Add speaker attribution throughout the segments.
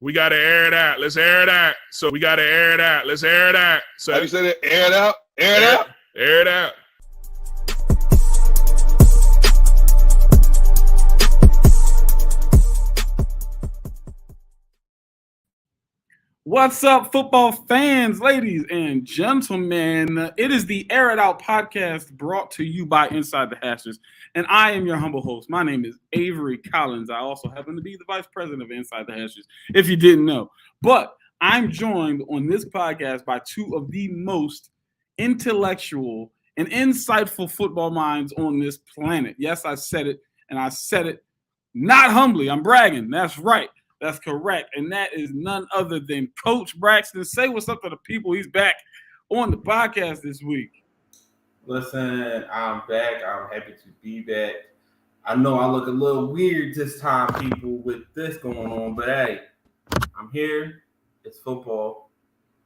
Speaker 1: We got to air it out. Let's air it out. So we got to air it out. Let's air it out. So
Speaker 2: how do you say that? Air it out. Air it out.
Speaker 1: Air it out. What's up, football fans, ladies and gentlemen? It is the Air It Out podcast brought to you by Inside the Hashes, and I am your humble host. My name is Avery Collins. I also happen to be the vice president of Inside the Hashes, if you didn't know. But I'm joined on this podcast by two of the most intellectual and insightful football minds on this planet. Yes, I said it, and I said it not humbly. I'm bragging. That's right. That's correct. And that is none other than Coach Braxton. Say what's up to the people. He's back on the podcast this week.
Speaker 3: Listen, I'm back. I'm happy to be back. I know I look a little weird this time, people, with this going on, but hey, I'm here. It's football.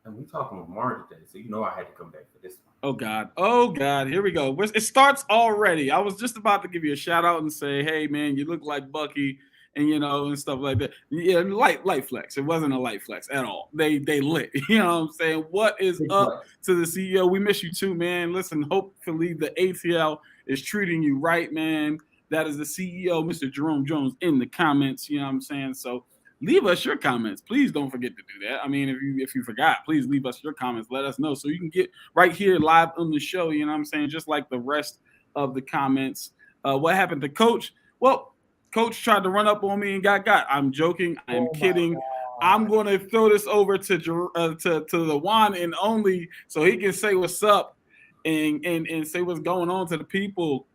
Speaker 3: And we're talking Lamar today, so you know I had to come back for this one.
Speaker 1: Oh, God. Oh, God. Here we go. It starts already. I was just about to give you a shout out and say, hey, man, you look like Bucky. And, you know, and stuff like that. Yeah, light flex. It wasn't a light flex at all. They lit. You know what I'm saying? What is up to the CEO? We miss you too, man. Listen, hopefully the ATL is treating you right, man. That is the CEO, Mr. Jerome Jones, in the comments. You know what I'm saying? So leave us your comments. Please don't forget to do that. I mean, if you forgot, please leave us your comments. Let us know so you can get right here live on the show. You know what I'm saying? Just like the rest of the comments. What happened to Coach? Well, Coach tried to run up on me and got. I'm joking. I'm kidding. I'm going to throw this over to the one and only so he can say what's up and say what's going on to the people.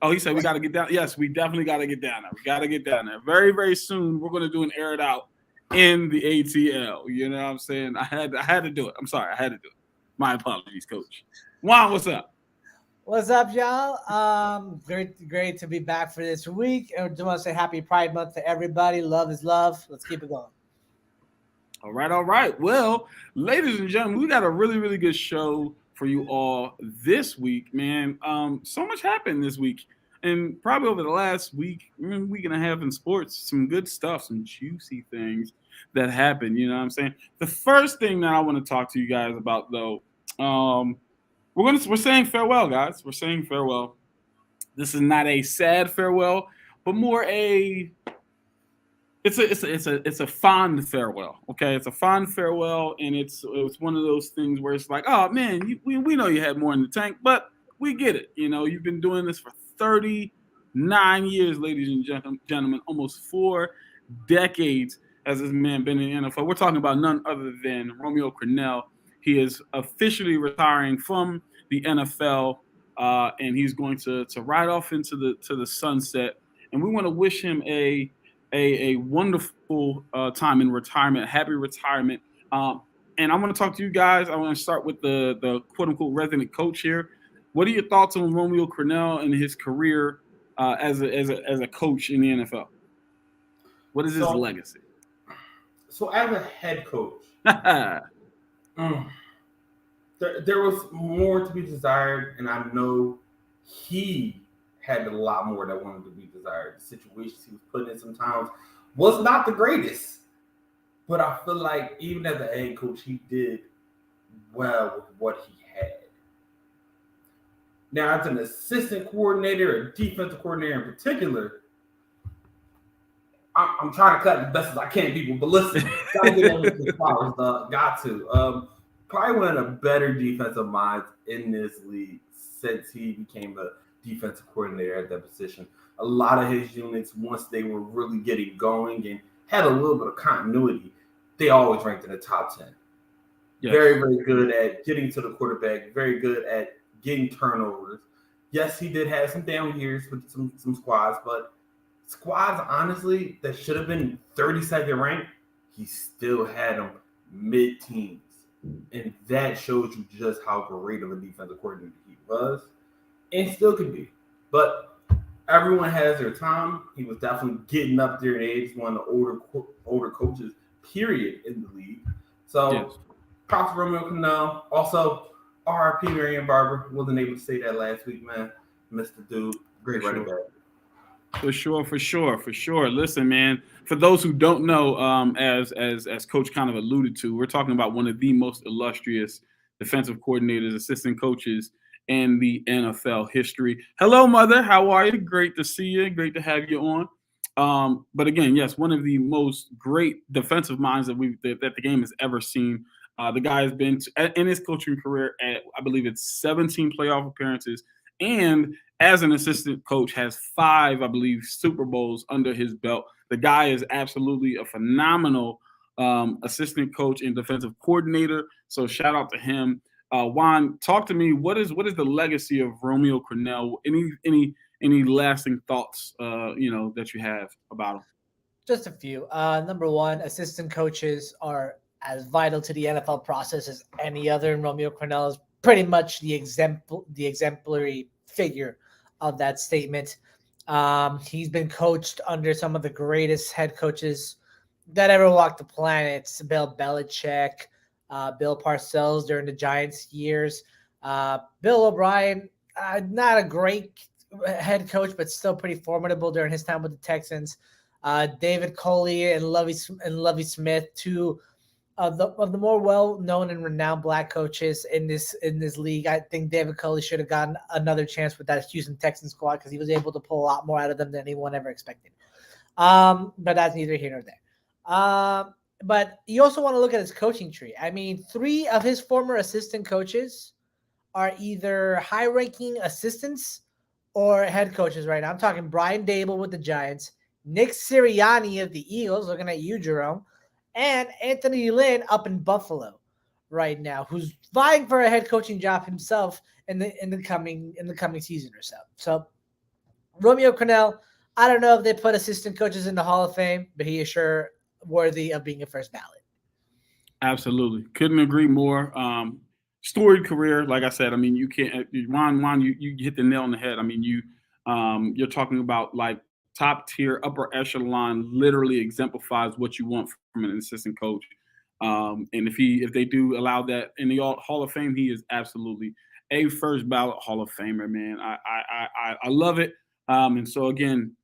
Speaker 1: Oh, he said we got to get down. Yes, we definitely got to get down there. We got to get down there. Very, very soon, we're going to do an Air It Out in the ATL. You know what I'm saying? I had to do it. I'm sorry. I had to do it. My apologies, Coach. Juan, what's up?
Speaker 4: What's up, y'all? Great to be back for this week. I do want to say happy Pride Month to everybody. Love is love. Let's keep it going.
Speaker 1: All right. Well, ladies and gentlemen, we got a really, really good show for you all this week, man. So much happened this week. And probably over the last week and a half in sports, some good stuff, some juicy things that happened. You know what I'm saying? The first thing that I want to talk to you guys about, though, we're saying farewell, guys. We're saying farewell. This is not a sad farewell, but more it's a fond farewell. Okay, it's a fond farewell, and it's one of those things where it's like, oh man, we know you had more in the tank, but we get it. You know, you've been doing this for 39 years, ladies and gentlemen, almost 4 decades has this man been in the NFL. We're talking about none other than Romeo Cornell. He is officially retiring from the NFL, and he's going to ride off into the sunset. And we want to wish him a wonderful time in retirement, happy retirement. And I want to talk to you guys. I want to start with the quote unquote resident coach here. What are your thoughts on Romeo Cornell and his career as a coach in the NFL? What is his legacy?
Speaker 3: So as a head coach. There was more to be desired, and I know he had a lot more that wanted to be desired. The situations he was put in sometimes was not the greatest, but I feel like even as a head coach, he did well with what he had. Now, as an assistant coordinator, a defensive coordinator in particular, I'm trying to cut as best as I can, people. But listen, gotta get on the flowers, got to. Probably one of the better defensive minds in this league since he became a defensive coordinator at that position. A lot of his units, once they were really getting going and had a little bit of continuity, they always ranked in the top 10. Yes. Very, very good at getting to the quarterback. Very good at getting turnovers. Yes, he did have some down years with some squads, but squads, honestly, that should have been 32nd ranked, he still had them mid-teens. And that shows you just how great of a defensive coordinator he was and still could be. But everyone has their time. He was definitely getting up there in age, one of the older coaches, period, in the league. So, yes. Props to Romeo Cornell. Also, RIP Marion Barber. Wasn't able to say that last week, man. Mr. Dude. Great running back.
Speaker 1: For sure. Listen, man. For those who don't know, as Coach kind of alluded to, we're talking about one of the most illustrious defensive coordinators, assistant coaches in the NFL history. Hello, mother. How are you? Great to see you. Great to have you on. But again, yes, one of the most great defensive minds that the game has ever seen. The guy has been in his coaching career at, I believe it's 17 playoff appearances, and as an assistant coach has 5, I believe, Super Bowls under his belt. The guy is absolutely a phenomenal assistant coach and defensive coordinator. So shout out to him. Juan, talk to me. What is the legacy of Romeo Cornell? Any lasting thoughts that you have about him?
Speaker 4: Just a few. Number one, assistant coaches are as vital to the NFL process as any other, and Romeo Cornell is pretty much the exemplary figure of that statement. He's been coached under some of the greatest head coaches that ever walked the planet. Bill Belichick, Bill Parcells during the Giants years, Bill O'Brien, not a great head coach, but still pretty formidable during his time with the Texans. David Coley and Lovie Smith, two of the more well-known and renowned black coaches in this league. I think David Coley should have gotten another chance with that Houston Texans squad because he was able to pull a lot more out of them than anyone ever expected. But that's neither here nor there. But you also want to look at his coaching tree. I mean, 3 of his former assistant coaches are either high-ranking assistants or head coaches right now. I'm talking Brian Dable with the Giants, Nick Sirianni of the Eagles, looking at you, Jerome, and Anthony Lynn up in Buffalo right now, who's vying for a head coaching job himself in the coming season or so. So Romeo Cornell, I don't know if they put assistant coaches in the Hall of Fame, but he is sure worthy of being a first ballot.
Speaker 1: Absolutely. Couldn't agree more. Storied career, like I said. I mean, you can't Juan, you hit the nail on the head. I mean, you're talking about like top tier, upper echelon, literally exemplifies what you want from an assistant coach. And if they do allow that in the Hall of Fame, he is absolutely a first ballot Hall of Famer, man. I love it. And so again,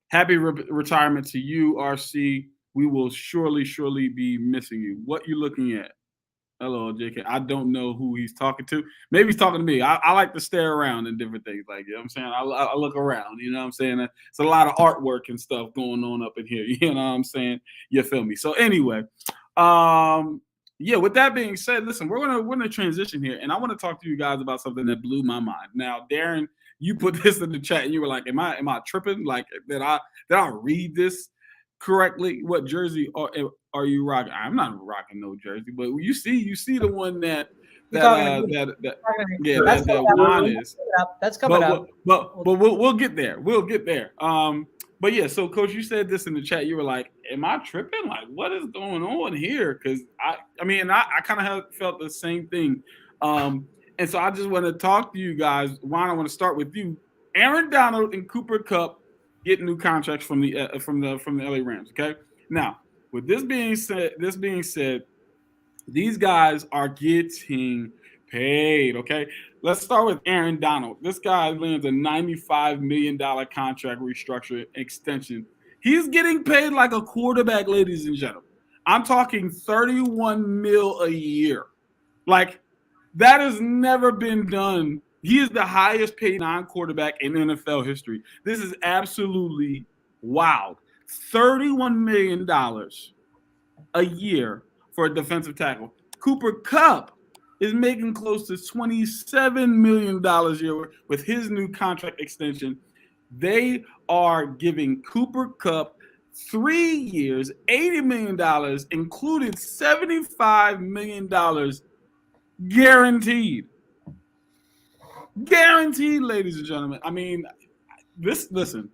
Speaker 1: happy retirement to you, RC. We will surely be missing you. What you looking at? Hello, JK. I don't know who he's talking to. Maybe he's talking to me. I like to stare around and different things like, you know what I'm saying? I look around, you know what I'm saying? It's a lot of artwork and stuff going on up in here, you know what I'm saying? You feel me? So anyway, with that being said, listen, we're gonna transition here, and I want to talk to you guys about something that blew my mind. Now, Darren, you put this in the chat and you were like, am I tripping? Like, did I read this correctly? What jersey are you rocking? I'm not rocking no jersey, but you see the one that Juan is.
Speaker 4: That's coming up.
Speaker 1: But we'll get there. We'll get there. But yeah, so Coach, you said this in the chat. You were like, "Am I tripping? Like, what is going on here?" Because I kind of felt the same thing. And so I just want to talk to you guys. Juan, I want to start with you. Aaron Donald and Cooper Kupp get new contracts from the LA Rams. Okay. Now, with this being said, these guys are getting paid. Okay. Let's start with Aaron Donald. This guy lands a $95 million contract restructure extension. He's getting paid like a quarterback, ladies and gentlemen. I'm talking $31 million a year. Like, that has never been done. He is the highest paid non-quarterback in NFL history. This is absolutely wild. $31 million a year for a defensive tackle. Cooper Kupp is making close to $27 million a year with his new contract extension. They are giving Cooper Kupp 3 years, $80 million, including $75 million guaranteed. Guaranteed, ladies and gentlemen. I mean, listen,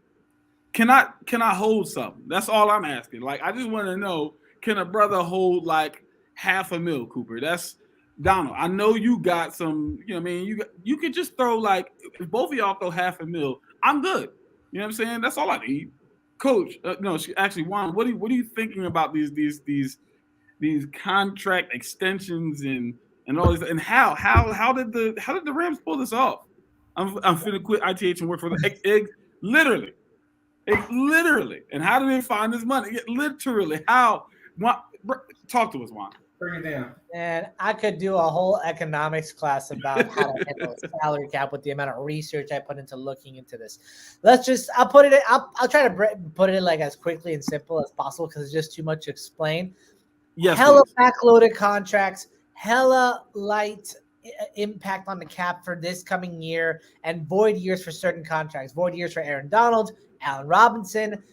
Speaker 1: can I hold something? That's all I'm asking. Like, I just want to know, can a brother hold like $500,000, Cooper? That's Donald. I know you got some, you know what I mean? You could just throw like, if both of y'all throw $500,000, I'm good. You know what I'm saying? That's all I need. Coach, Juan, what are you thinking about these contract extensions and all this, and how did the Rams pull this off? I'm finna quit ITH and work for the egg. Literally, Literally. And how do they find this money? Literally. How? Talk to us, Juan.
Speaker 3: Bring it down.
Speaker 4: And I could do a whole economics class about how to handle a salary cap with the amount of research I put into looking into this. I'll try to put it in like as quickly and simple as possible because it's just too much to explain.
Speaker 1: Yes,
Speaker 4: hella
Speaker 1: please.
Speaker 4: backloaded contracts, hella light impact on the cap for this coming year, and void years for certain contracts. Void years for Aaron Donald, Allen Robinson,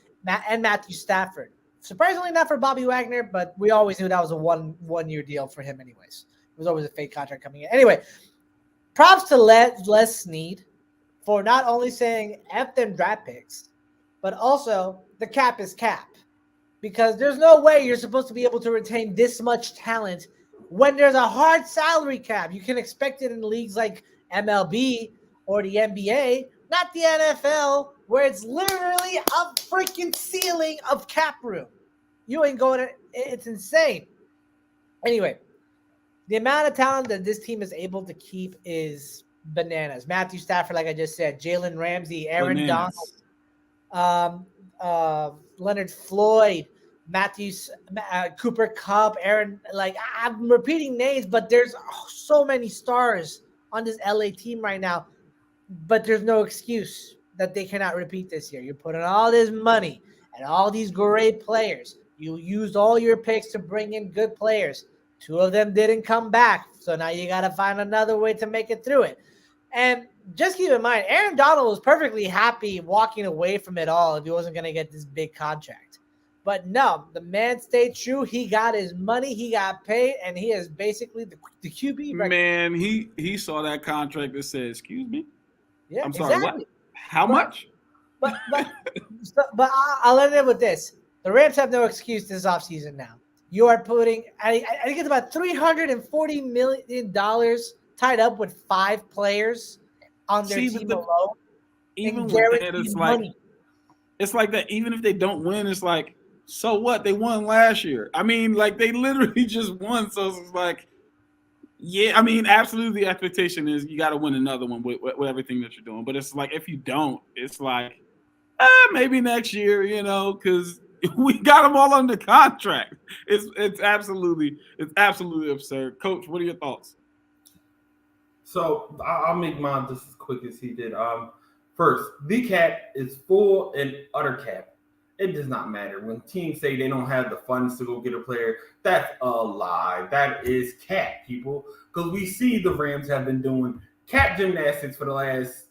Speaker 4: and Matthew Stafford. Surprisingly not for Bobby Wagner, but we always knew that was a one-year deal for him anyways. It was always a fake contract coming in. Anyway, props to Les Snead for not only saying F them draft picks, but also the cap is cap. Because there's no way you're supposed to be able to retain this much talent when there's a hard salary cap. You can expect it in leagues like MLB or the NBA, not the NFL, where it's literally a freaking ceiling of cap room. You ain't going to – it's insane. Anyway, the amount of talent that this team is able to keep is bananas. Matthew Stafford, like I just said, Jalen Ramsey, Aaron Donald, Leonard Floyd, Cooper Kupp, Aaron. Like, I'm repeating names, but there's so many stars on this LA team right now. But there's no excuse that they cannot repeat this year. You're putting all this money and all these great players. You used all your picks to bring in good players. 2 of them didn't come back. So now you got to find another way to make it through it. And just keep in mind, Aaron Donald was perfectly happy walking away from it all if he wasn't going to get this big contract. But no, the man stayed true. He got his money. He got paid. And he is basically the QB.
Speaker 1: Man, he saw that contract that said, excuse me?
Speaker 4: Yeah,
Speaker 1: I'm sorry,
Speaker 4: exactly.
Speaker 1: what? How much?
Speaker 4: But I'll end it with this. The Rams have no excuse this offseason now. You are putting, I think it's about $340 million tied up with 5 players on their team alone.
Speaker 1: Even with that, it's like that. Even if they don't win, it's like, so what? They won last year. I mean, like, they literally just won. So it's like, yeah, I mean, absolutely the expectation is you got to win another one with everything that you're doing. But it's like, if you don't, it's like, maybe next year, because we got them all under contract. It's absolutely absurd. Coach, what are your thoughts?
Speaker 3: So I'll make mine just as quick as he did. First, the cap is full and utter cap. It does not matter. When teams say they don't have the funds to go get a player, that's a lie. That is cap, people. Because we see the Rams have been doing cap gymnastics for the last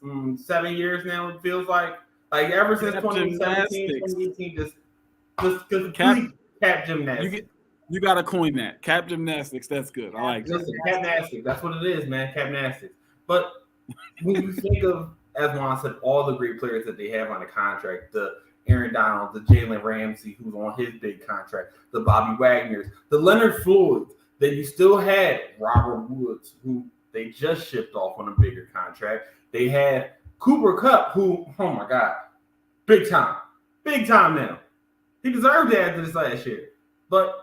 Speaker 3: 7 years now, it feels like. Like ever since 2017, 2018, just cap gymnastics.
Speaker 1: You got to coin that. Cap gymnastics, that's good. I like
Speaker 3: that. Cap gymnastics, that's what it is, man. Cap gymnastics. But when you think of, as Juan said, all the great players that they have on the contract, the Aaron Donald, the Jalen Ramsey, who's on his big contract, the Bobby Wagners, the Leonard Floyds, then you still had Robert Woods, who they just shipped off on a bigger contract. They had Cooper Kupp, who, oh my God, big time now. He deserved that after this last year. But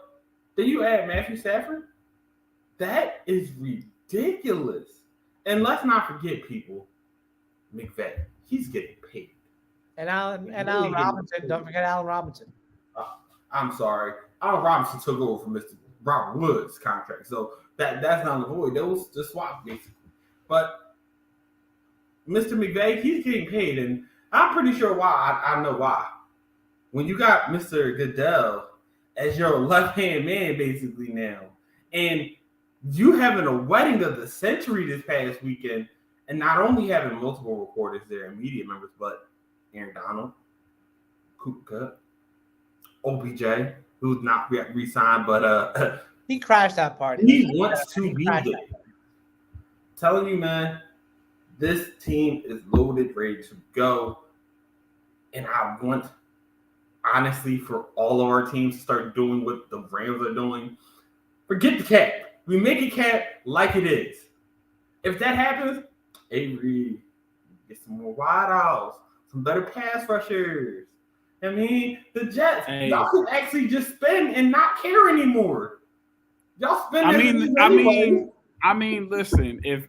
Speaker 3: then you add Matthew Stafford? That is ridiculous. And let's not forget, people, McVay, he's getting paid.
Speaker 4: And Allen Robinson. Don't forget Allen Robinson.
Speaker 3: I'm sorry. Allen Robinson took over from Mr. Robert Woods' contract. So that's not the void. That was the swap, basically. But Mr. McVay, he's getting paid. And I'm pretty sure why. I know why. When you got Mr. Goodell as your left-hand man, basically, now, and you having a wedding of the century this past weekend, and not only having multiple reporters there and media members, but Aaron Donald, Cooper Kupp, OBJ, who's not re-signed, but
Speaker 4: he crashed that party.
Speaker 3: He wants to be there. Telling you, man, this team is loaded, ready to go, and I want, honestly, for all of our teams to start doing what the Rams are doing. Forget the cap. We make a cap like it is. If that happens, Avery, get some more wideouts, some better pass rushers. I mean, the Jets, y'all could actually just spend and not care anymore. Y'all spend.
Speaker 1: I mean, listen. If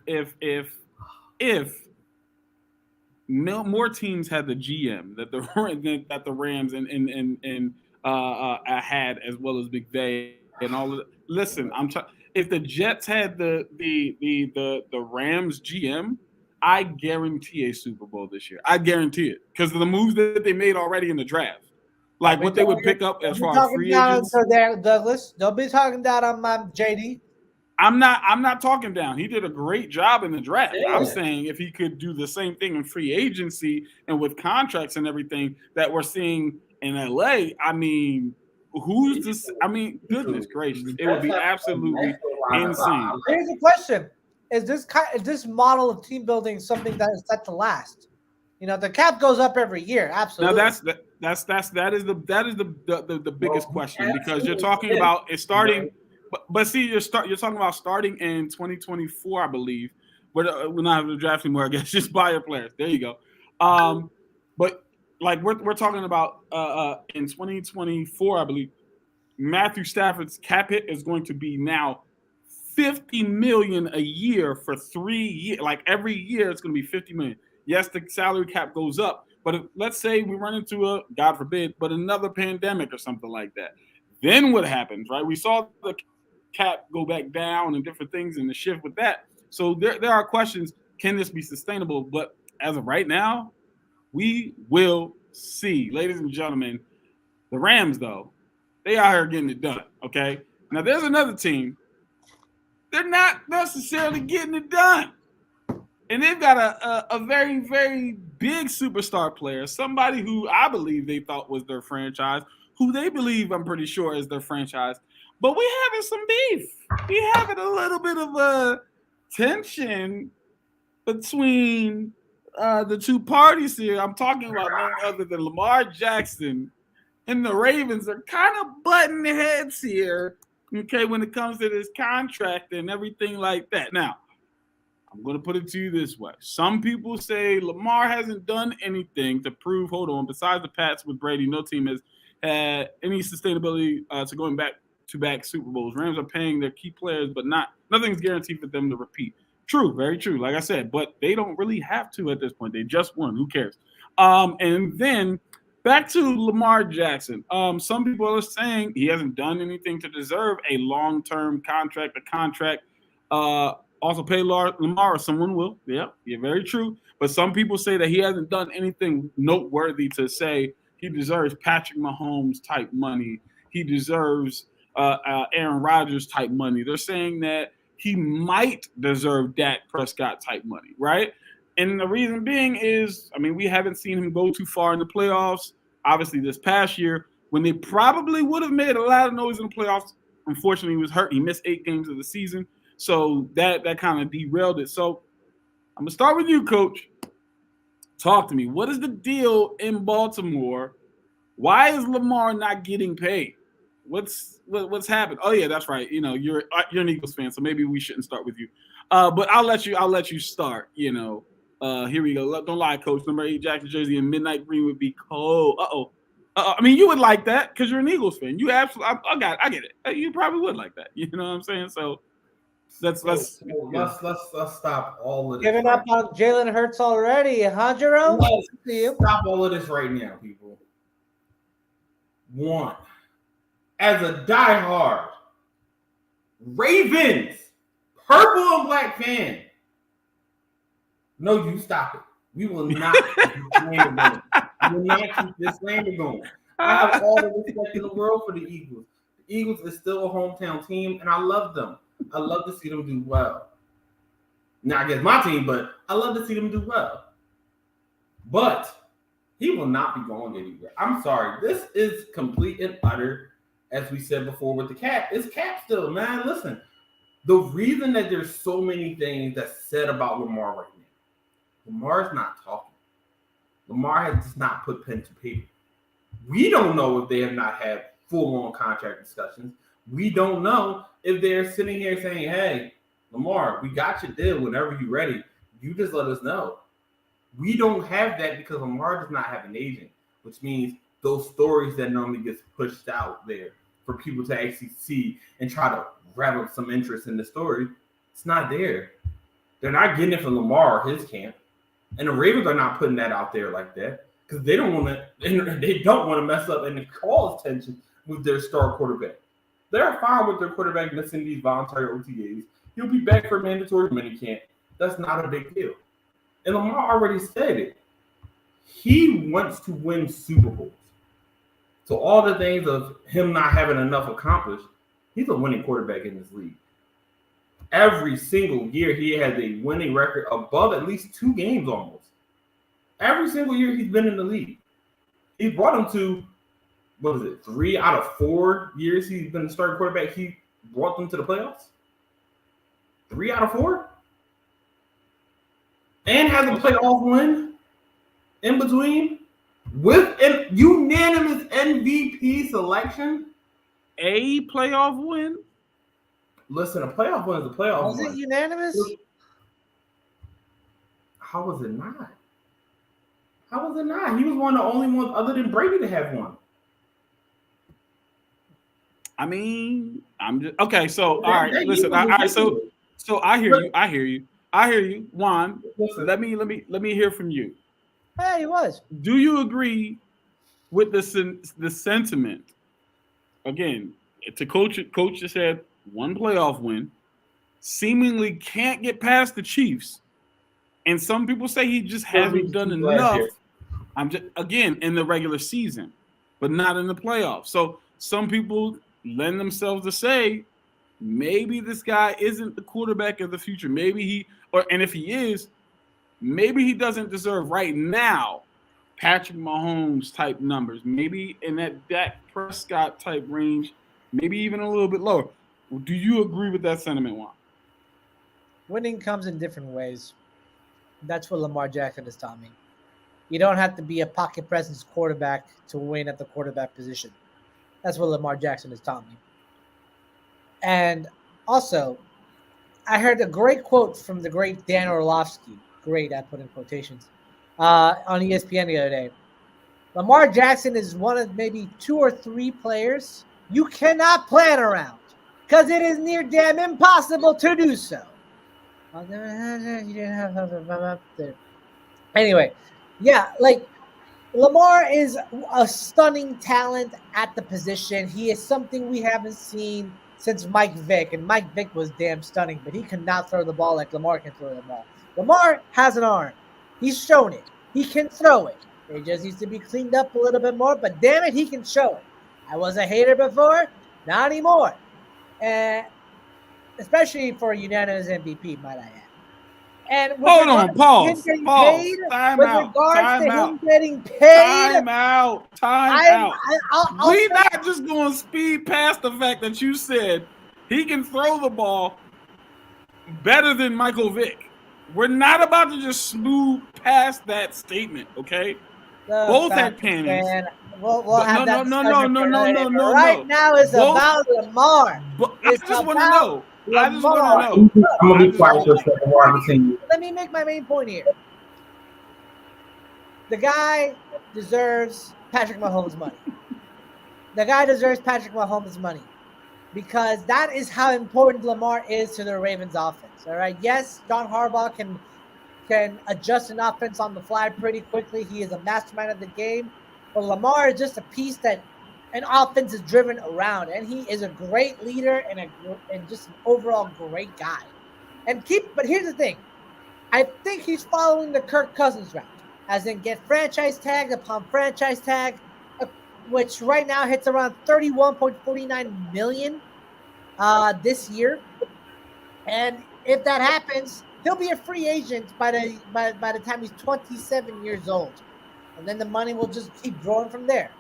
Speaker 1: more teams had the GM that the Rams and had, as well as McVay and all of it. Listen, if the Jets had the Rams GM, I guarantee a Super Bowl this year. I guarantee it because of the moves that they made already in the draft, like what they would pick up as far as free agents.
Speaker 4: Douglas, don't be talking down on my JD.
Speaker 1: I'm not talking down. He did a great job in the draft.
Speaker 3: Yeah.
Speaker 1: I'm saying if he could do the same thing in free agency and with contracts and everything that we're seeing in LA, I mean, who's this? I mean, goodness gracious, it would be absolutely insane.
Speaker 4: Here's the question: Is this model of team building something that is set to last? You know, the cap goes up every year. Absolutely.
Speaker 1: Now that is the biggest question, because you're talking about it starting. But see, you're talking about starting in 2024, I believe. But we're not having to draft anymore, I guess. Just buy your players. There you go. But like we're talking about in 2024, I believe, Matthew Stafford's cap hit is going to be now $50 million a year for 3 years. Like every year, it's going to be $50 million. Yes, the salary cap goes up, but let's say we run into God forbid, but another pandemic or something like that. Then what happens, right? We saw the cap go back down and different things and the shift with that. So there are questions. Can this be sustainable? But as of right now, we will see. Ladies and gentlemen, the Rams, though, they out here getting it done, okay? Now, there's another team. They're not necessarily getting it done. And they've got a very, very big superstar player, somebody who I believe they thought was their franchise, who they believe, I'm pretty sure, is their franchise. But we having some beef. We having a little bit of a tension between the two parties here. I'm talking about none other than Lamar Jackson and the Ravens are kind of butting heads here, okay, when it comes to this contract and everything like that. Now, I'm going to put it to you this way. Some people say Lamar hasn't done anything to prove, besides the Pats with Brady, no team has had any sustainability to going back-to-back Super Bowls. Rams are paying their key players, but nothing's guaranteed for them to repeat. True, very true, like I said, but they don't really have to at this point. They just won. Who cares? And then back to Lamar Jackson. Some people are saying he hasn't done anything to deserve a long-term contract. Also pay Lamar, or someone will. Yeah, very true. But some people say that he hasn't done anything noteworthy to say he deserves Patrick Mahomes type money. He deserves Aaron Rodgers type money. They're saying that he might deserve Dak Prescott type money, right? And the reason being is, I mean, we haven't seen him go too far in the playoffs. Obviously, this past year, when they probably would have made a lot of noise in the playoffs, unfortunately, he was hurt. He missed 8 games of the season. So that kind of derailed it. So I'm going to start with you, Coach. Talk to me. What is the deal in Baltimore? Why is Lamar not getting paid? What's happened? Oh yeah, that's right. You know, you're an Eagles fan, so maybe we shouldn't start with you. But I'll let you start. You know, here we go. Don't lie, Coach. Number 8 Jackson jersey and midnight green would be cold. I mean, you would like that because you're an Eagles fan. You absolutely, I get it. You probably would like that. You know what I'm saying? So let's
Speaker 3: stop all of this.
Speaker 4: Giving up on Jalen Hurts already, huh, Jerome?
Speaker 3: Stop all of this right now, people. One, as a diehard Ravens purple and black fan, no, you stop it. We will not keep this slander going. We will not keep this slander going. I have all the respect in the world for the Eagles. The Eagles is still a hometown team, and I love them. I love to see them do well. Not against my team, but I love to see them do well. But he will not be going anywhere. I'm sorry. This is complete and utter, as we said before with the cap. It's cap still, man. Listen, the reason that there's so many things that's said about Lamar right now, Lamar's not talking. Lamar has just not put pen to paper. We don't know if they have not had full-on contract discussions. We don't know if they're sitting here saying, hey, Lamar, we got your deal whenever you're ready. You just let us know. We don't have that because Lamar does not have an agent, which means those stories that normally gets pushed out there for people to actually see and try to rev up some interest in the story, it's not there. They're not getting it from Lamar or his camp. And the Ravens are not putting that out there like that because they don't want to mess up and cause tension with their star quarterback. They're fine with their quarterback missing these voluntary OTAs. He'll be back for mandatory minicamp. That's not a big deal. And Lamar already said it. He wants to win Super Bowls. So all the things of him not having enough accomplished, he's a winning quarterback in this league. Every single year he has a winning record above at least 2 games almost. Every single year he's been in the league. He brought him to, 3 out of 4 years he's been the starting quarterback, he brought them to the playoffs? 3 out of 4? And has a playoff win in between with a unanimous MVP selection.
Speaker 1: A playoff win?
Speaker 3: Listen, a playoff win is a playoff win.
Speaker 4: Was it unanimous?
Speaker 3: How was it not? How was it not? He was one of the only ones other than Brady to have one.
Speaker 1: I mean, I'm just okay. So all right, listen. All right, so I hear you, Juan.
Speaker 3: Listen.
Speaker 1: Let me hear from you.
Speaker 4: Hey, he was.
Speaker 1: Do you agree with the sentiment? Again, it's a coach just had 1 playoff win, seemingly can't get past the Chiefs, and some people say he just hasn't done enough. I'm just again in the regular season, but not in the playoffs. So some people lend themselves to say maybe this guy isn't the quarterback of the future. Maybe and if he is, maybe he doesn't deserve right now Patrick Mahomes type numbers. Maybe in that Dak Prescott type range, maybe even a little bit lower. Do you agree with that sentiment, Juan?
Speaker 4: Winning comes in different ways. That's what Lamar Jackson has taught me. You don't have to be a pocket presence quarterback to win at the quarterback position. That's what Lamar Jackson has taught me. And also, I heard a great quote from the great Dan Orlovsky. Great, I put in quotations. On ESPN the other day. Lamar Jackson is one of maybe 2 or 3 players you cannot plan around because it is near damn impossible to do so. Anyway, yeah, like Lamar is a stunning talent at the position. He is something we haven't seen since Mike Vick, and Mike Vick was damn stunning, but he could not throw the ball like Lamar can throw the ball. Lamar has an arm. He's shown it. He can throw it. It just needs to be cleaned up a little bit more, but damn it, he can show it. I was a hater before, not anymore. And especially for a unanimous MVP, might I add. And
Speaker 1: hold on, pause. Time out. Time out. We're not just going to speed past the fact that you said he can throw the ball better than Michael Vick. We're not about to just smooth past that statement, okay? Both had cannons.
Speaker 4: We'll have that discussion no. Right now it's about Lamar.
Speaker 1: I just want to know. I'm
Speaker 3: going to be quiet for a second.
Speaker 4: Let me make my main point here. The guy deserves Patrick Mahomes' money. Because that is how important Lamar is to the Ravens offense. All right. Yes, John Harbaugh can adjust an offense on the fly pretty quickly. He is a mastermind of the game. But Lamar is just a piece that an offense is driven around. And he is a great leader and just an overall great guy. But here's the thing. I think he's following the Kirk Cousins route. As in get franchise tag upon franchise tag, which right now hits around $31.49 million this year. And if that happens, he'll be a free agent by the time he's 27 years old. And then the money will just keep growing from there.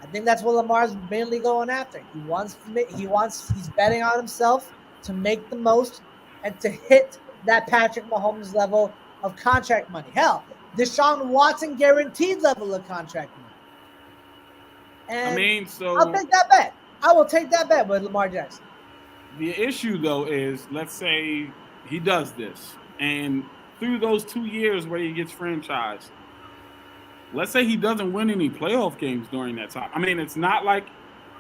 Speaker 4: I think that's what Lamar's mainly going after. He's betting on himself to make the most and to hit that Patrick Mahomes level of contract money. Hell, Deshaun Watson guaranteed level of contract money. And I'll take that bet. I will take that bet with Lamar Jackson.
Speaker 1: The issue, though, is let's say he does this, and through those 2 years where he gets franchised, let's say he doesn't win any playoff games during that time. I mean, it's not like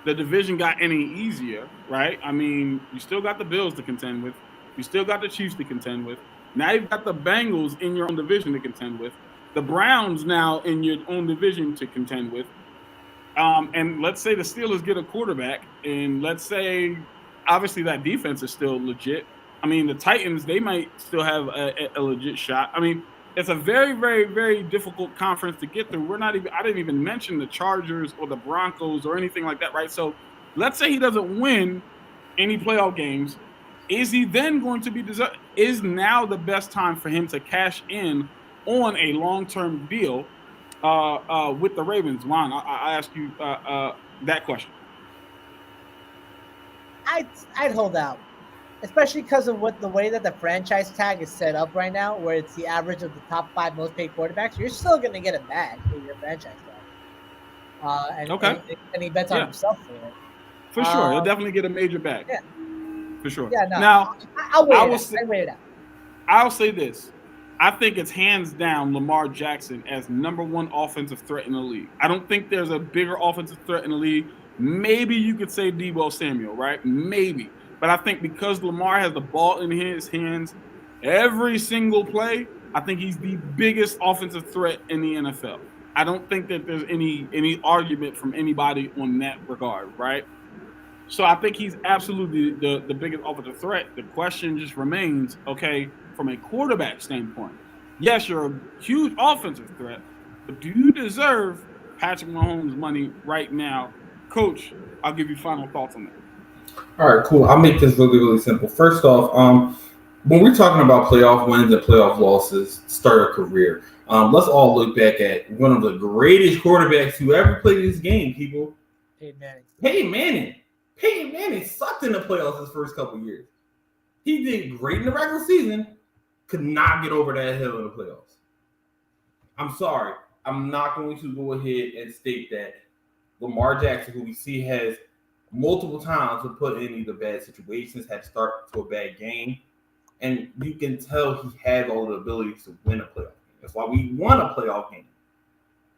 Speaker 1: the division got any easier, right? I mean, you still got the Bills to contend with. You still got the Chiefs to contend with. Now you've got the Bengals in your own division to contend with. The Browns now in your own division to contend with. And let's say the Steelers get a quarterback, and let's say obviously that defense is still legit. I mean, the Titans, they might still have a legit shot. I mean, it's a very, very, very difficult conference to get through. I didn't even mention the Chargers or the Broncos or anything like that, right? So let's say he doesn't win any playoff games. Is he then going to be deserved? Is now the best time for him to cash in on a long-term deal with the Ravens? Juan, I ask you that question.
Speaker 4: I'd hold out, especially because of the way that the franchise tag is set up right now, where it's the average of the top 5 most paid quarterbacks. You're still going to get a bag with your franchise tag. And he bets on himself for it.
Speaker 1: For sure, he'll definitely get a major bag.
Speaker 4: Yeah,
Speaker 1: for sure.
Speaker 4: Yeah, no,
Speaker 1: now
Speaker 4: I'll wait it out.
Speaker 1: I'll say this. I think it's hands down Lamar Jackson as number 1 offensive threat in the league. I don't think there's a bigger offensive threat in the league. Maybe you could say Deebo Samuel, right? Maybe. But I think because Lamar has the ball in his hands every single play, I think he's the biggest offensive threat in the NFL. I don't think that there's any argument from anybody on that regard, right? So I think he's absolutely the biggest offensive threat. The question just remains, okay, from a quarterback standpoint, yes, you're a huge offensive threat, but do you deserve Patrick Mahomes' money right now? Coach, I'll give you final thoughts on that.
Speaker 3: All right, cool. I'll make this really, really simple. First off, when we're talking about playoff wins and playoff losses, start a career, let's all look back at one of the greatest quarterbacks who ever played this game, people. Peyton Manning sucked in the playoffs his first couple of years. He did great in the regular season, could not get over that hill in the playoffs. I'm sorry. I'm not going to go ahead and state that Lamar Jackson, who we see has multiple times been put in either bad situations, had to start to a bad game, and you can tell he had all the abilities to win a playoff game. That's why we won a playoff game.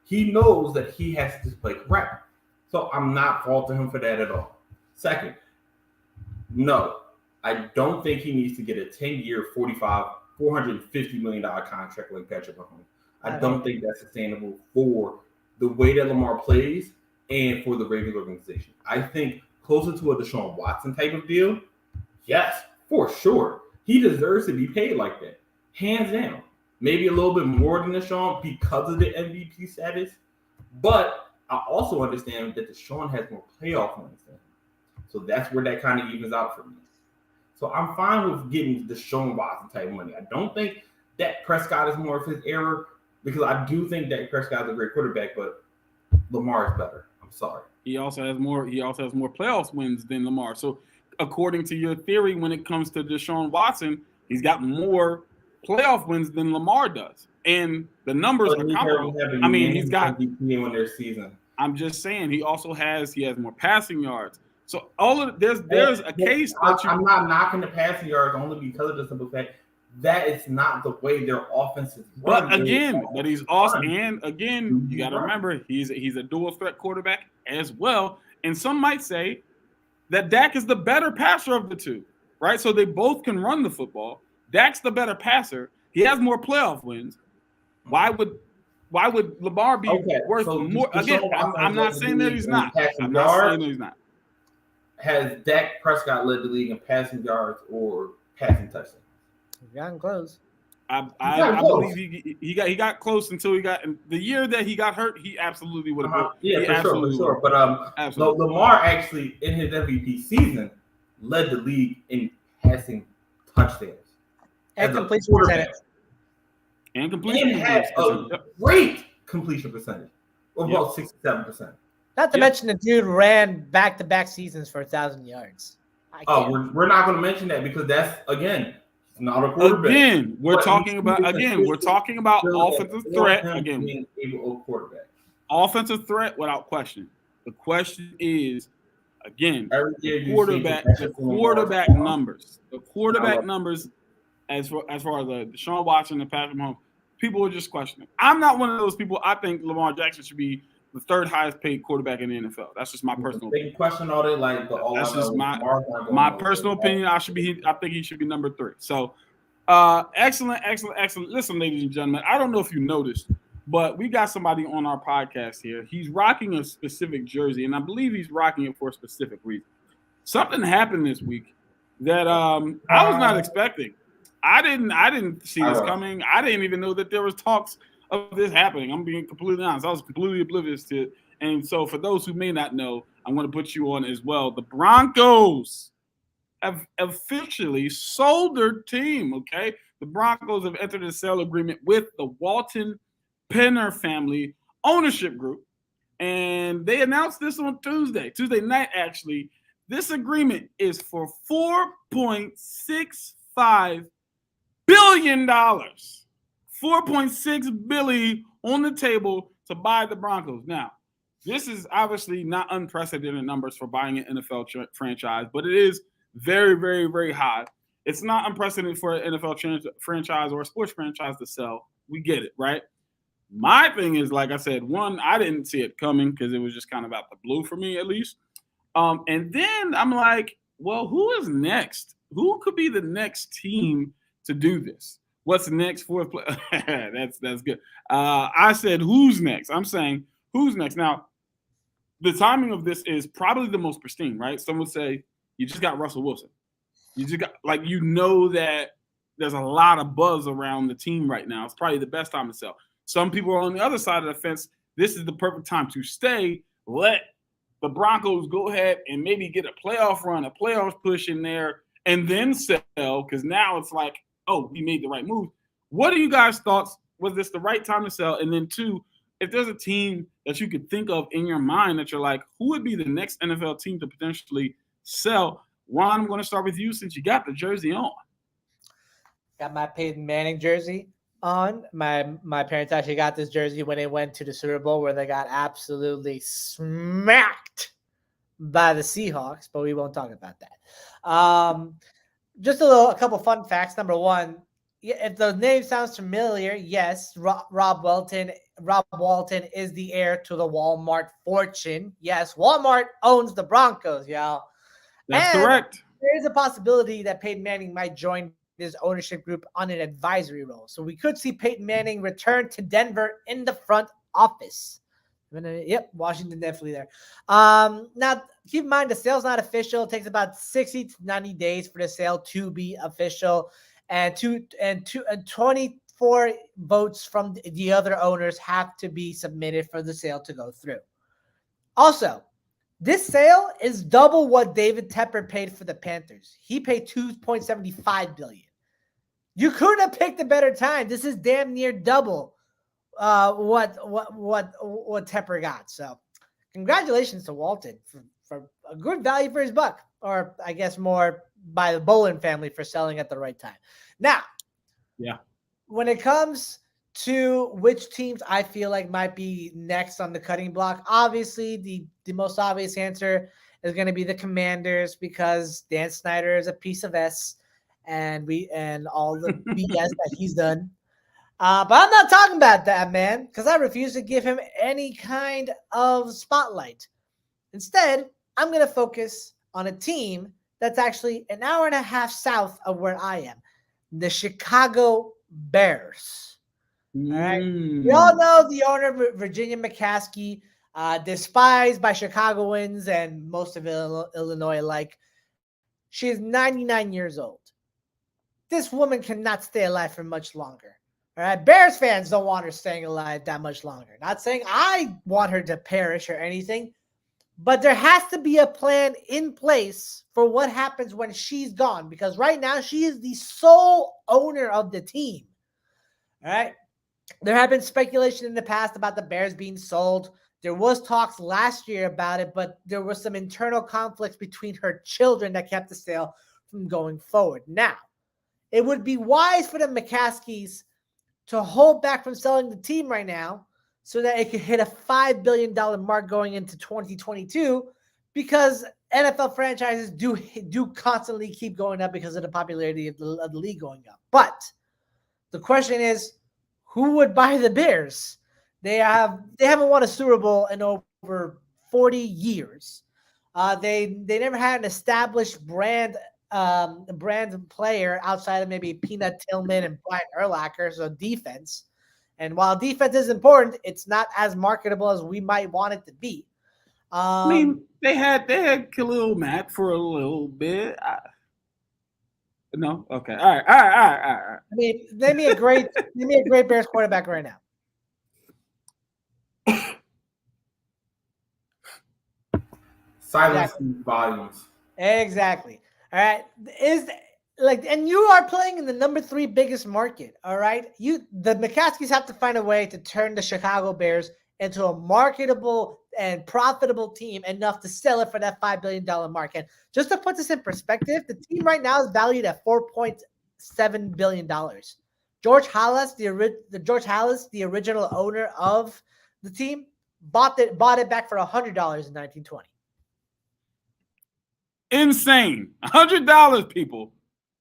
Speaker 3: He knows that he has to play correct. So I'm not faulting him for that at all. Second, no, I don't think he needs to get a 10-year, $450 million contract like Patrick Mahomes. I don't think that's sustainable for the way that Lamar plays and for the Ravens organization. I think closer to a Deshaun Watson type of deal, yes, for sure. He deserves to be paid like that, hands down. Maybe a little bit more than Deshaun because of the MVP status, but I also understand that Deshaun has more playoff wins than him. So that's where that kind of evens out for me. So I'm fine with getting Deshaun Watson type money. I don't think Dak Prescott is more of his era because I do think Dak Prescott is a great quarterback, but Lamar is better. I'm sorry.
Speaker 1: He also has more playoffs wins than Lamar. So according to your theory, when it comes to Deshaun Watson, he's got more playoff wins than Lamar does. And the numbers are comparable. I mean, he's got
Speaker 3: in their season.
Speaker 1: I'm just saying he has more passing yards. So all of there's a case that
Speaker 3: I'm not knocking the passing yards only because of the simple fact that it's not the way their offense is run.
Speaker 1: But he's also you got to remember he's a dual threat quarterback as well. And some might say that Dak is the better passer of the two, right? So they both can run the football. Dak's the better passer. He has more playoff wins. Why would Lamar be worth more? Again, I'm not saying that he's not. I'm not saying that he's not.
Speaker 3: Has Dak Prescott led the league in passing yards or passing touchdowns?
Speaker 4: He's gotten close.
Speaker 1: I believe he got close until he got the year that he got hurt. He absolutely would have.
Speaker 3: Yeah, for sure. But Lamar actually in his MVP season led the league in passing touchdowns
Speaker 4: and completion percentage.
Speaker 3: And had a great completion percentage of about 67%.
Speaker 4: Not to mention the dude ran back-to-back seasons for 1,000 yards.
Speaker 3: We're not going to mention that because that's not a quarterback.
Speaker 1: Again, we're talking about offensive threat. Again,
Speaker 3: quarterback.
Speaker 1: Offensive threat without question. The question is, again, the quarterback numbers. The quarterback numbers as far as the Deshaun Watson and Patrick Mahomes, people are just questioning. I'm not one of those people. I think Lamar Jackson should be the third highest paid quarterback in the NFL. That's just my personal opinion.
Speaker 3: They can question all that,
Speaker 1: that's just my personal opinion. I think he should be number 3. So Excellent. Listen, ladies and gentlemen, I don't know if you noticed, but we got somebody on our podcast here. He's rocking a specific jersey, and I believe he's rocking it for a specific reason. Something happened this week that I was not expecting. I didn't see this coming. I didn't even know that there was talks of this happening. I'm being completely honest. I was completely oblivious to it. And so for those who may not know, I'm going to put you on as well. The Broncos have officially sold their team, okay? The Broncos have entered a sale agreement with the Walton Penner family ownership group. And they announced this on Tuesday night, actually. This agreement is for $4.65 billion. $4.6 billion on the table to buy the Broncos. Now, this is obviously not unprecedented numbers for buying an NFL franchise, but it is very, very, very high. It's not unprecedented for an NFL franchise or a sports franchise to sell. We get it, right? My thing is, like I said, one, I didn't see it coming because it was just kind of out the blue for me, at least. And then I'm like, well, who is next? Who could be the next team to do this? What's next? Fourth play? That's good. I said, who's next? I'm saying, who's next? Now, the timing of this is probably the most pristine, right? Some would say, you just got Russell Wilson. You just got, like, you know that there's a lot of buzz around the team right now. It's probably the best time to sell. Some people are on the other side of the fence. This is the perfect time to stay. Let the Broncos go ahead and maybe get a playoff run, a playoff push in there, and then sell, because now it's like, oh, we made the right move. What are you guys' thoughts? Was this the right time to sell? And then two, if there's a team that you could think of in your mind that you're like, who would be the next NFL team to potentially sell? Juan, I'm going to start with you since you got the jersey on.
Speaker 4: Got my Peyton Manning jersey on. My parents actually got this jersey when they went to the Super Bowl, where they got absolutely smacked by the Seahawks, but we won't talk about that. Just a couple fun facts. Number one, if the name sounds familiar, yes, Rob Walton is the heir to the Walmart fortune. Yes, Walmart owns the Broncos, y'all.
Speaker 1: That's correct.
Speaker 4: There is a possibility that Peyton Manning might join this ownership group on an advisory role. So we could see Peyton Manning return to Denver in the front office. Yep, Washington definitely there. Now, keep in mind, the sale's not official. It takes about 60 to 90 days for the sale to be official. And 24 votes from the other owners have to be submitted for the sale to go through. Also, this sale is double what David Tepper paid for the Panthers. He paid $2.75 billion. You couldn't have picked a better time. This is damn near double what Tepper got. So, congratulations to Walton for a good value for his buck, or I guess more by the Bolin family for selling at the right time. Now,
Speaker 1: yeah,
Speaker 4: when it comes to which teams I feel like might be next on the cutting block, obviously the most obvious answer is going to be the Commanders, because Dan Snyder is a piece of S, and all the BS that he's done. But I'm not talking about that, man, because I refuse to give him any kind of spotlight. Instead, I'm going to focus on a team that's actually an hour and a half south of where I am, the Chicago Bears. All right. We all know the owner, Virginia McCaskey, despised by Chicagoans and most of Illinois alike. She is 99 years old. This woman cannot stay alive for much longer. All right. Bears fans don't want her staying alive that much longer. Not saying I want her to perish or anything, but there has to be a plan in place for what happens when she's gone, because right now she is the sole owner of the team. All right. There have been speculation in the past about the Bears being sold. There was talks last year about it, but there were some internal conflicts between her children that kept the sale from going forward. Now, it would be wise for the McCaskeys to hold back from selling the team right now so that it could hit a $5 billion mark going into 2022, because NFL franchises do constantly keep going up because of the popularity of the league going up. But the question is, who would buy the Bears? They haven't won a Super Bowl in over 40 years. They never had an established brand brand player outside of maybe Peanut Tillman and Brian Urlacher. So defense. And while defense is important, it's not as marketable as we might want it to be.
Speaker 1: I mean, they had Khalil Mack for a little bit. No, okay, all right.
Speaker 4: I mean, name me a great Bears quarterback right now.
Speaker 3: Silence volumes.
Speaker 4: Exactly. All right. And you are playing in the number 3 biggest market. All right. The McCaskies have to find a way to turn the Chicago Bears into a marketable and profitable team enough to sell it for that $5 billion market. Just to put this in perspective, the team right now is valued at $4.7 billion. George Halas, the original owner of the team, bought it back for $100 in 1920.
Speaker 1: Insane. $100, people.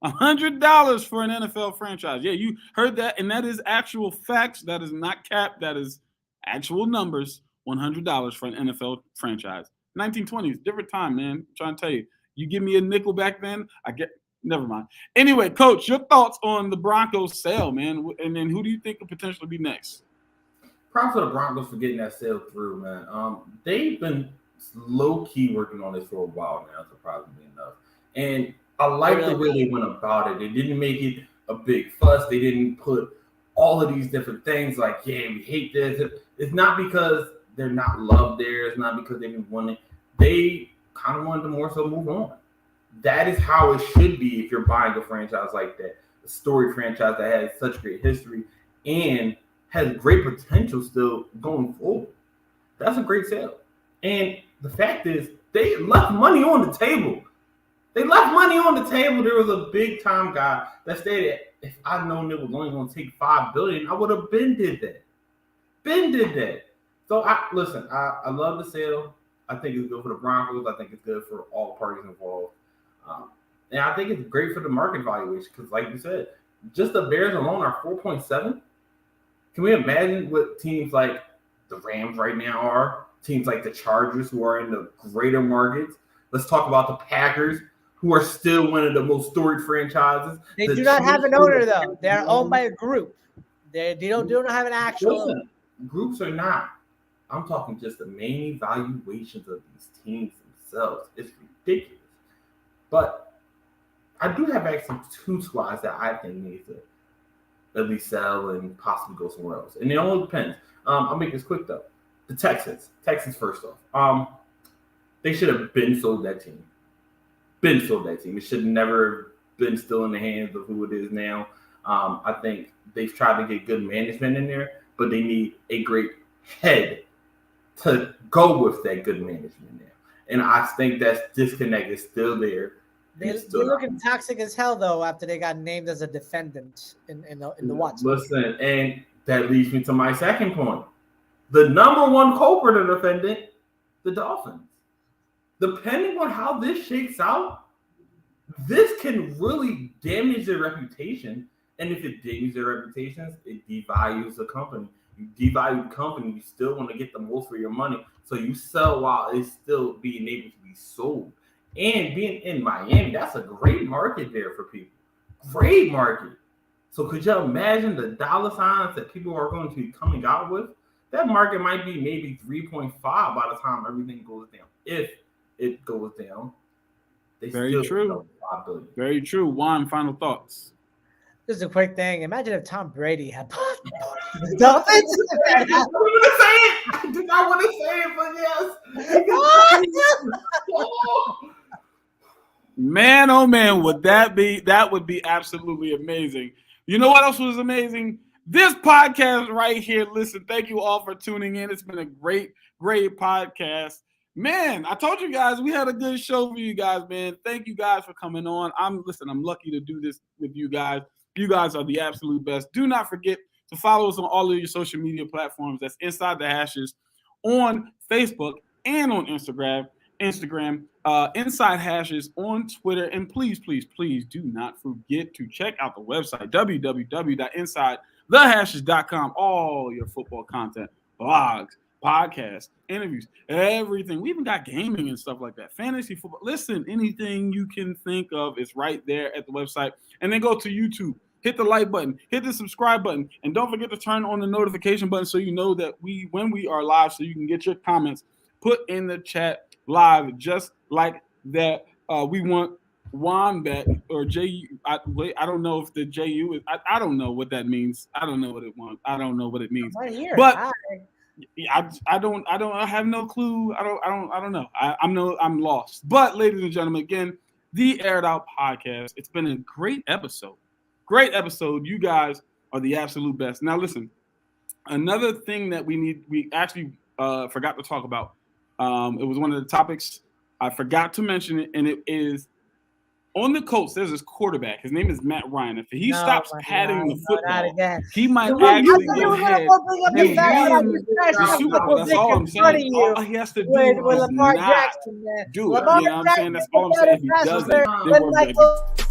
Speaker 1: $100 for an NFL franchise. Yeah, you heard that, and that is actual facts. That is not cap. That is actual numbers. $100 for an NFL franchise. 1920s, different time, man. I'm trying to tell you. You give me a nickel back then, never mind. Anyway, Coach, your thoughts on the Broncos sale, man, and then who do you think could potentially be next?
Speaker 3: Props to the Broncos for getting that sale through, man. They've been low-key working on this for a while now, surprisingly enough. And I like the way they went about it. They didn't make it a big fuss. They didn't put all of these different things like, yeah, we hate this. It's not because they're not loved there. It's not because they didn't want it. They kind of wanted to more so move on. That is how it should be if you're buying a franchise like that, a storied franchise that has such great history and has great potential still going forward. That's a great sale. And the fact is, they left money on the table. There was a big-time guy that stated, if I'd known it was only going to take $5 billion, I would have did that. So, I love the sale. I think it's good for the Broncos. I think it's good for all parties involved. And I think it's great for the market valuation because, like you said, just the Bears alone are 4.7. Can we imagine what teams like the Rams right now are? Teams like the Chargers who are in the greater markets. Let's talk about the Packers who are still one of the most storied franchises.
Speaker 4: They do not have an owner, though. They're owned by a group. They don't have an actual owner.
Speaker 3: Groups are not. I'm talking just the main evaluations of these teams themselves. It's ridiculous. But I do have actually 2 squads that I think need to at least sell and possibly go somewhere else. And it all depends. I'll make this quick, though. The Texans first off. They should have sold that team. It should never been still in the hands of who it is now. I think they've tried to get good management in there, but they need a great head to go with that good management there. And I think that disconnect is still there.
Speaker 4: They're looking toxic as hell, though, after they got named as a defendant in the Watson.
Speaker 3: Listen, and that leads me to my second point. The number one culprit of the defendant, the Dolphins. Depending on how this shakes out, this can really damage their reputation. And if it damages their reputations, it devalues the company. You devalue the company, you still want to get the most for your money. So you sell while it's still being able to be sold. And being in Miami, that's a great market there for people. Great market. So could you imagine the dollar signs that people are going to be coming out with? That market might be maybe 3.5 by the time everything goes down. If it goes down, they
Speaker 1: Very
Speaker 3: still
Speaker 1: true.
Speaker 3: $5 billion.
Speaker 1: Very true. Juan, final thoughts.
Speaker 4: Just a quick thing. Imagine if Tom Brady had bought the Dolphins.
Speaker 3: I did not want to say it, but yes.
Speaker 1: Man, oh man, would that be? That would be absolutely amazing. You know what else was amazing? This podcast right here. Listen, thank you all for tuning in. It's been a great podcast. Man, I told you guys we had a good show for you guys, man. Thank you guys for coming on. I'm lucky to do this with you guys. You guys are the absolute best. Do not forget to follow us on all of your social media platforms. That's Inside the Hashes on Facebook and on Instagram. Inside Hashes on Twitter. And please do not forget to check out the website, www.insidethehashes.com. All your football content, blogs, podcasts, interviews, everything. We even got gaming and stuff like that. Fantasy football. Listen, anything you can think of is right there at the website. And then go to YouTube. Hit the like button. Hit the subscribe button. And don't forget to turn on the notification button so you know that when we are live, so you can get your comments put in the chat live, just like that. We want Wombat or JU. I don't know if the JU is. I don't know what that means. I don't know what it wants. I don't know what it means. But I don't. I have no clue. I don't know. I'm lost. But ladies and gentlemen, again, the Aired Out Podcast. It's been a great episode. Great episode. You guys are the absolute best. Now listen. Another thing that we actually forgot to talk about. It was one of the topics I forgot to mention it, and it is on the Colts. There's this quarterback. His name is Matt Ryan. If he stops patting the football, he might actually go ahead and win the Super Bowl. That's all I'm saying. All he has to do is not do it. You know what I'm saying? That's all I'm saying. If he does it, then we're good.